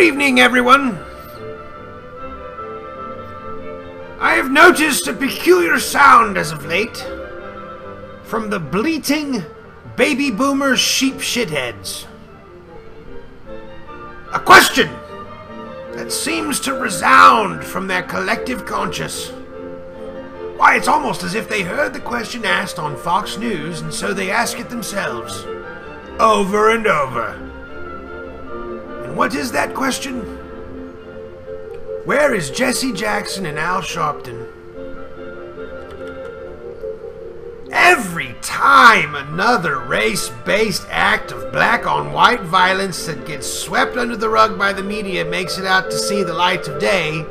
evening, everyone. I have noticed a peculiar sound as of late from the bleating baby boomer sheep shitheads. A question that seems to resound from their collective conscious. Why, it's almost as if they heard the question asked on Fox News, and so they ask it themselves, over and over. And what is that question? Where is Jesse Jackson and Al Sharpton? Every time another race-based act of black-on-white violence that gets swept under the rug by the media makes it out to see the light of day,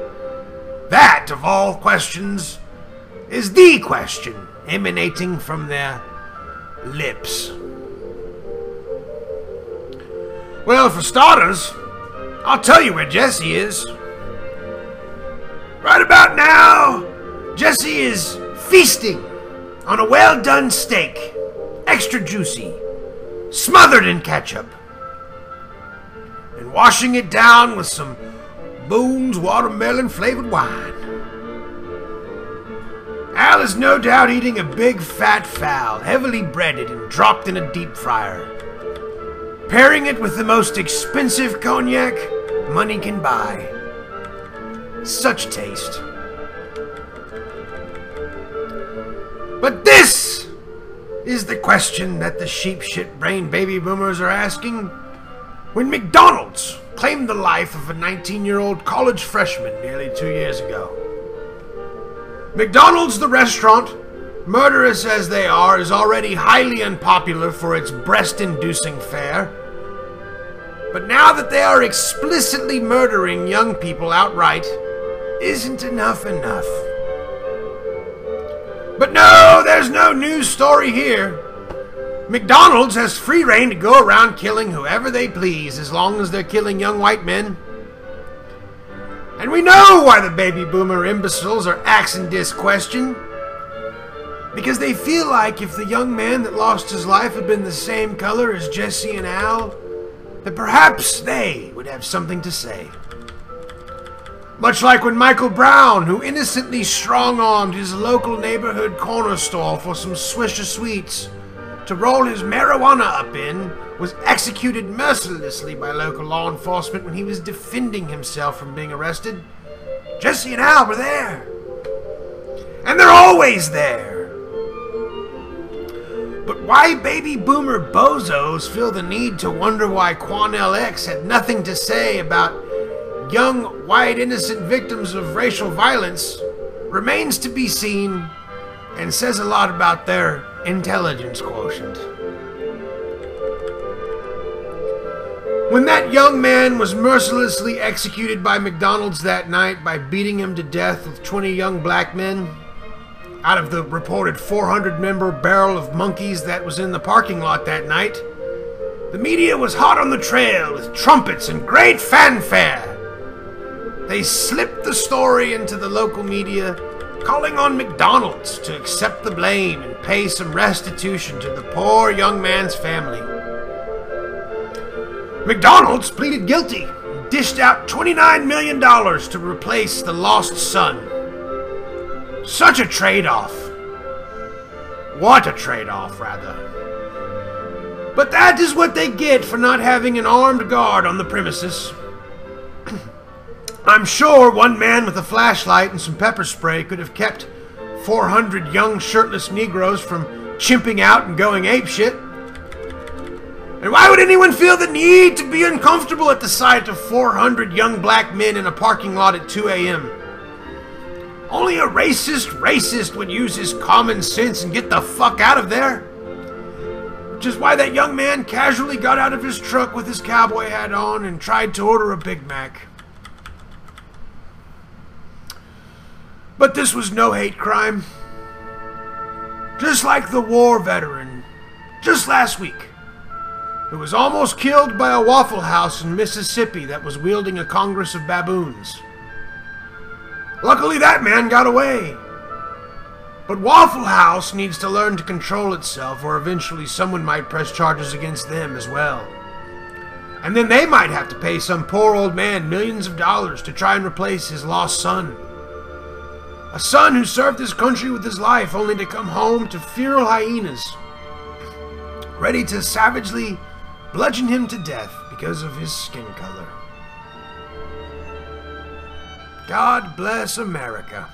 that, of all questions, is the question emanating from their lips. Well, for starters, I'll tell you where Jesse is. Right about now, Jesse is feasting on a well-done steak, extra juicy, smothered in ketchup, and washing it down with some Boone's watermelon-flavored wine. Al is no doubt eating a big fat fowl, heavily breaded and dropped in a deep fryer, pairing it with the most expensive cognac money can buy. Such taste. But this is the question that the sheep-shit-brained baby boomers are asking when McDonald's claimed the life of a 19-year-old college freshman nearly 2 years ago. McDonald's, the restaurant, murderous as they are, is already highly unpopular for its breast-inducing fare. But now that they are explicitly murdering young people outright, isn't enough. But no, there's no news story here. McDonald's has free reign to go around killing whoever they please as long as they're killing young white men. And we know why the baby boomer imbeciles are axing this question. Because they feel like if the young man that lost his life had been the same color as Jesse and Al, that perhaps they would have something to say. Much like when Michael Brown, who innocently strong-armed his local neighborhood corner store for some Swisher Sweets to roll his marijuana up in, was executed mercilessly by local law enforcement when he was defending himself from being arrested. Jesse and Al were there. And they're always there. But why baby boomer bozos feel the need to wonder why Quanell X had nothing to say about young, white, innocent victims of racial violence remains to be seen and says a lot about their intelligence quotient. When that young man was mercilessly executed by McDonald's that night by beating him to death with 20 young black men out of the reported 400-member barrel of monkeys that was in the parking lot that night, the media was hot on the trail with trumpets and great fanfare. They slipped the story into the local media, calling on McDonald's to accept the blame and pay some restitution to the poor young man's family. McDonald's pleaded guilty and dished out $29 million to replace the lost son. Such a trade-off. What a trade-off, rather. But that is what they get for not having an armed guard on the premises. I'm sure one man with a flashlight and some pepper spray could have kept 400 young shirtless Negroes from chimping out and going apeshit. And why would anyone feel the need to be uncomfortable at the sight of 400 young black men in a parking lot at 2 a.m.? Only a racist would use his common sense and get the fuck out of there. Which is why that young man casually got out of his truck with his cowboy hat on and tried to order a Big Mac. But this was no hate crime. Just like the war veteran, just last week, who was almost killed by a Waffle House in Mississippi that was wielding a Congress of baboons. Luckily that man got away. But Waffle House needs to learn to control itself, or eventually someone might press charges against them as well. And then they might have to pay some poor old man millions of dollars to try and replace his lost son. A son who served his country with his life only to come home to feral hyenas, ready to savagely bludgeon him to death because of his skin color. God bless America.